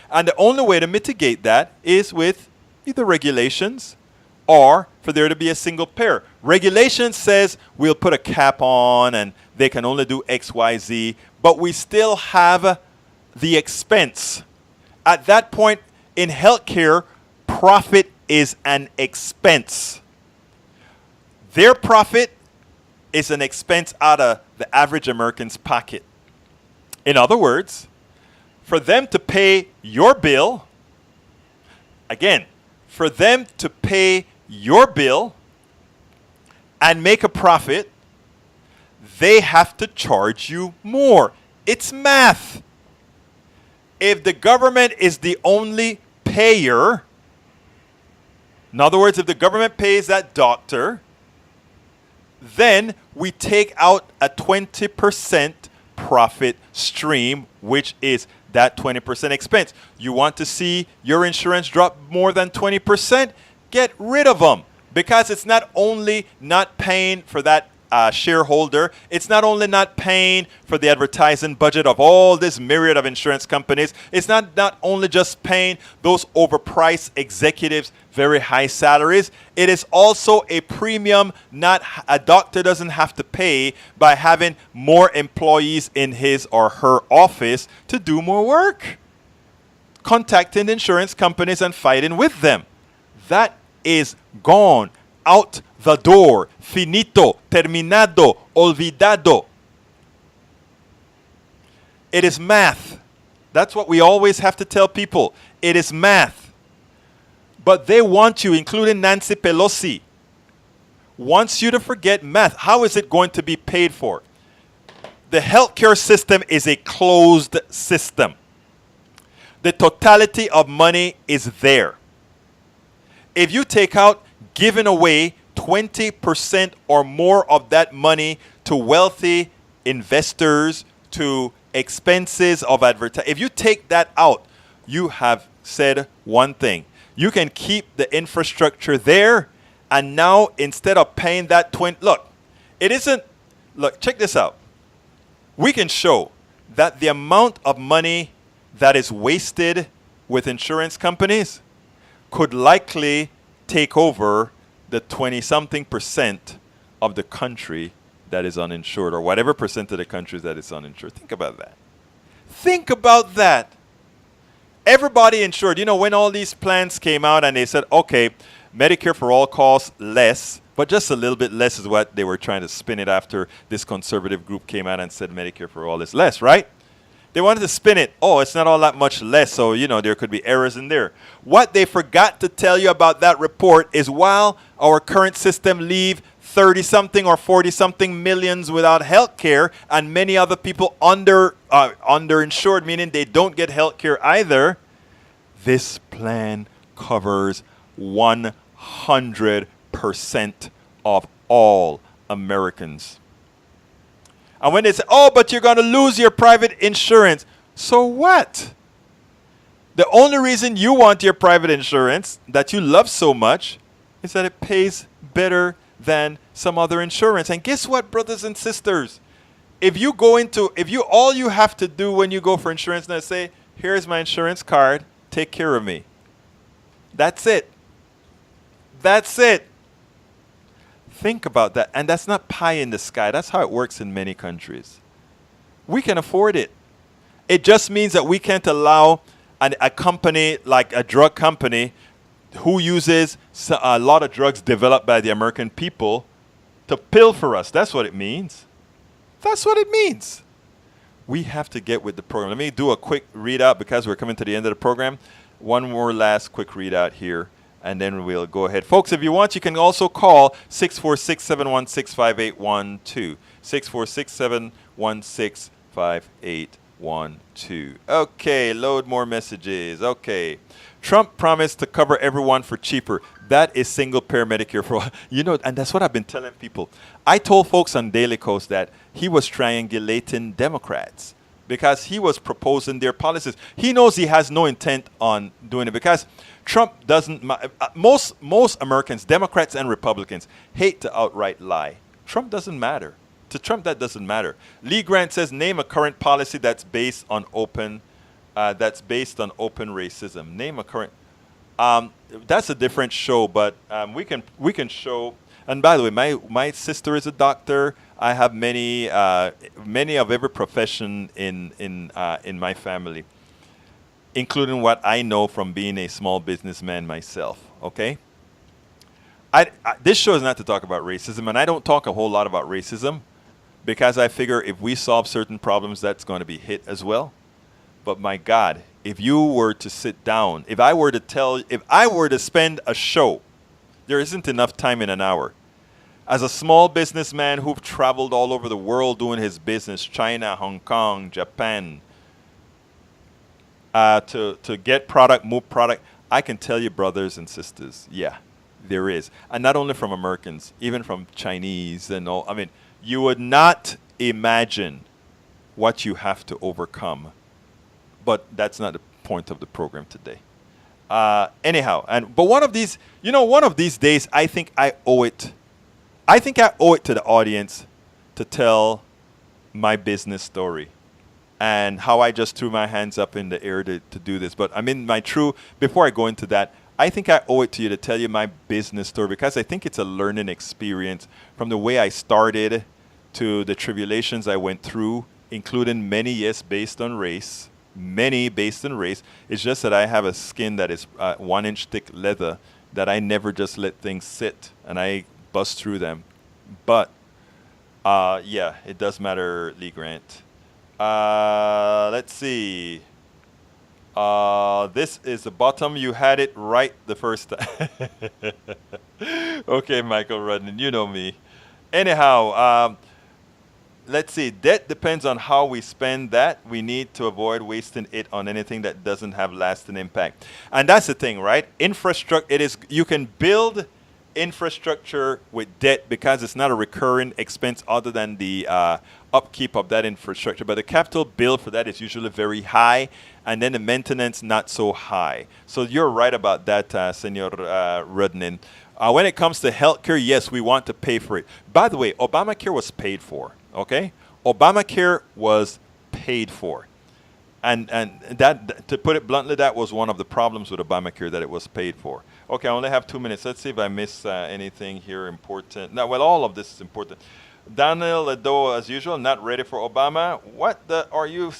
And the only way to mitigate that is with either regulations or for there to be a single payer. Regulation says we'll put a cap on and they can only do X, Y, Z, but we still have the expense. At that point in healthcare, profit is an expense. Their profit is an expense out of the average American's pocket. In other words, for them to pay your bill, again, for them to pay your bill and make a profit, they have to charge you more. It's math. If the government is the only payer, in other words, if the government pays that doctor, then we take out a 20% profit stream, which is that 20% expense. You want to see your insurance drop more than 20%? Get rid of them, because it's not only not paying for that shareholder, it's not only not paying for the advertising budget of all this myriad of insurance companies, it's not only just paying those overpriced executives very high salaries, it is also a premium not a doctor doesn't have to pay by having more employees in his or her office to do more work, contacting insurance companies and fighting with them. That is gone out the door. Finito, terminado, olvidado. It is math. That's what we always have to tell people. It is math. But they want you, including Nancy Pelosi, wants you to forget math. How is it going to be paid for? The healthcare system is a closed system. The totality of money is there. If you take out giving away 20% or more of that money to wealthy investors, to expenses of advertising, if you take that out, you have said one thing. You can keep the infrastructure there, and now instead of paying that look, check this out. We can show that the amount of money that is wasted with insurance companies could likely take over the 20-something% of the country that is uninsured, or whatever percent of the country that is uninsured. Think about that. Think about that. Everybody insured. You know, when all these plans came out and they said, okay, Medicare for all costs less, but just a little bit less is what they were trying to spin it after this conservative group came out and said Medicare for all is less, right? They wanted to spin it. Oh, it's not all that much less, so, there could be errors in there. What they forgot to tell you about that report is while our current system leave 30-something or 40-something millions without health care and many other people underinsured, meaning they don't get health care either, this plan covers 100% of all Americans. And when they say, oh, but you're going to lose your private insurance. So what? The only reason you want your private insurance that you love so much is that it pays better than some other insurance. And guess what, brothers and sisters? All you have to do when you go for insurance now is say, here's my insurance card, take care of me. That's it. That's it. Think about that. And that's not pie in the sky. That's how it works in many countries. We can afford it. It just means that we can't allow a company like a drug company who uses a lot of drugs developed by the American people to pill for us. That's what it means. That's what it means. We have to get with the program. Let me do a quick readout because we're coming to the end of the program. One more last quick readout here. and then we'll go ahead. Folks, if you want, you can also call 646-716-5812. 646-716-5812. Okay, load more messages. Okay. Trump promised to cover everyone for cheaper. That is single-payer Medicare for all. You know, and that's what I've been telling people. I told folks on Daily Kos that he was triangulating Democrats because he was proposing their policies. He knows he has no intent on doing it because Trump doesn't. Most Americans, Democrats and Republicans, hate to outright lie. Trump doesn't matter. To Trump, that doesn't matter. Lee Grant says, name a current policy that's based on open racism. Name a current. That's a different show, but we can show. And by the way, my sister is a doctor. I have many of every profession in my family, including what I know from being a small businessman myself. Okay. This show is not to talk about racism, and I don't talk a whole lot about racism because I figure if we solve certain problems, that's going to be hit as well. But my God, if you were to sit down, if I were to spend a show, there isn't enough time in an hour. As a small businessman who've traveled all over the world doing his business, China, Hong Kong, Japan, to get product, move product, I can tell you, brothers and sisters, yeah, there is. And not only from Americans, even from Chinese and all. I mean, you would not imagine what you have to overcome. But that's not the point of the program today. Anyhow, but one of these days, I think I owe it to the audience to tell my business story and how I just threw my hands up in the air to do this. But before I go into that, I think I owe it to you to tell you my business story because I think it's a learning experience from the way I started to the tribulations I went through, including many, yes, based on race. Many based on race. It's just that I have a skin that is 1 inch thick leather that I never just let things sit and I bust through them. But yeah, it does matter, Lee Grant. Let's see. This is the bottom. You had it right the first time. Okay, Michael Rudnin, you know me. Anyhow, let's see. Debt depends on how we spend that. We need to avoid wasting it on anything that doesn't have lasting impact. And that's the thing, right? You can build infrastructure with debt because it's not a recurring expense other than the upkeep of that infrastructure. But the capital bill for that is usually very high, and then the maintenance not so high. So you're right about that, Senor Rudnin. When it comes to healthcare, yes, we want to pay for it. By the way, Obamacare was paid for. Okay, Obamacare was paid for, and that, to put it bluntly, that was one of the problems with Obamacare, that it was paid for. Okay, I only have 2 minutes. Let's see if I miss anything here important. Now, well, all of this is important. Daniel Ledo, as usual, not ready for Obama. What the are you?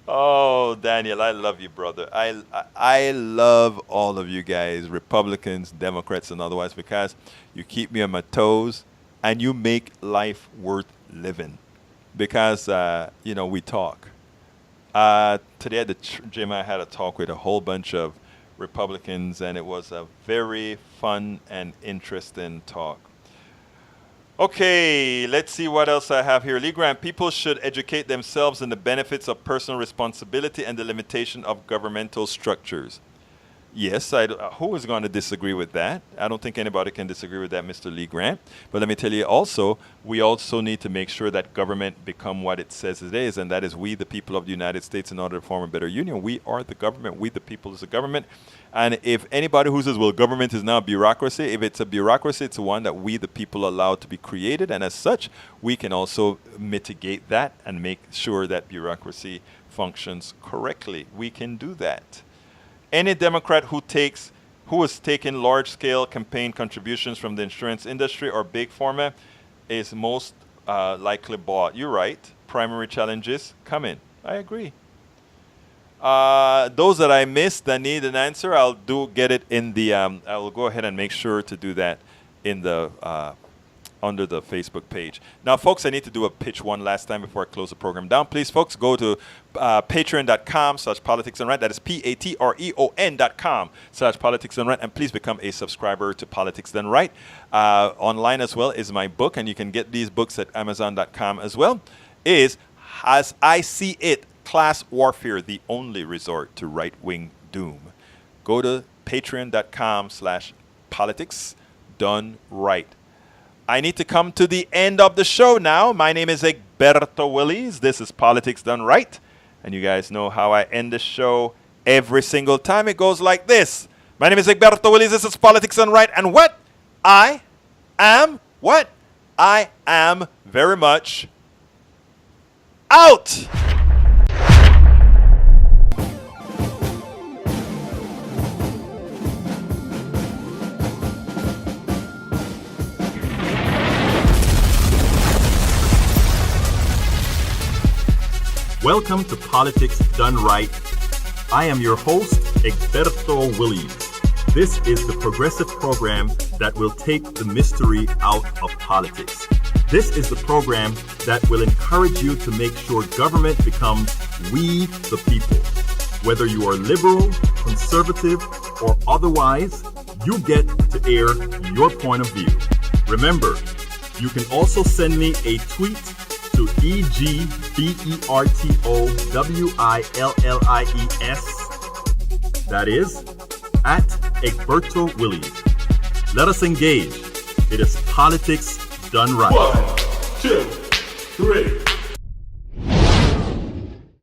Oh, Daniel, I love you, brother. I love all of you guys, Republicans, Democrats, and otherwise, because you keep me on my toes. And you make life worth living because, we talk. Today at the gym, I had a talk with a whole bunch of Republicans, and it was a very fun and interesting talk. Okay, let's see what else I have here. Lee Grant, people should educate themselves in the benefits of personal responsibility and the limitation of governmental structures. Yes, who is going to disagree with that? I don't think anybody can disagree with that, Mr. Lee Grant. But let me tell you also, we also need to make sure that government become what it says it is, and that is we, the people of the United States, in order to form a better union. We are the government. We, the people, is the government. And if anybody who says, well, government is now a bureaucracy, if it's a bureaucracy, it's one that we, the people, allow to be created. And as such, we can also mitigate that and make sure that bureaucracy functions correctly. We can do that. Any Democrat who has taken large-scale campaign contributions from the insurance industry or big pharma is most likely bought. You're right. Primary challenges come in. I agree. Those that I missed that need an answer, I'll get it in the. I will go ahead and make sure to do that in the under the Facebook page. Now, folks, I need to do a pitch one last time before I close the program down. Please, folks, go to patreon.com/politicsdoneright. That is patreon.com/politicsdoneright. And please become a subscriber to Politics Done Right. Online as well is my book, and you can get these books at amazon.com as well, is As I See It, Class Warfare, the Only Resort to Right-Wing Doom. Go to patreon.com/politicsdoneright. I need to come to the end of the show now. My name is Egberto Willies. This is Politics Done Right. And you guys know how I end the show every single time. It goes like this. My name is Egberto Willies. This is Politics Done Right. And what? I am very much out. Welcome to Politics Done Right. I am your host, Egberto Willies. This is the progressive program that will take the mystery out of politics. This is the program that will encourage you to make sure government becomes we the people. Whether you are liberal, conservative, or otherwise, you get to air your point of view. Remember, you can also send me a tweet to EGBERTOWILLIES. That is at Egberto Willies. Let us engage. It is Politics Done Right. 1, 2, 3.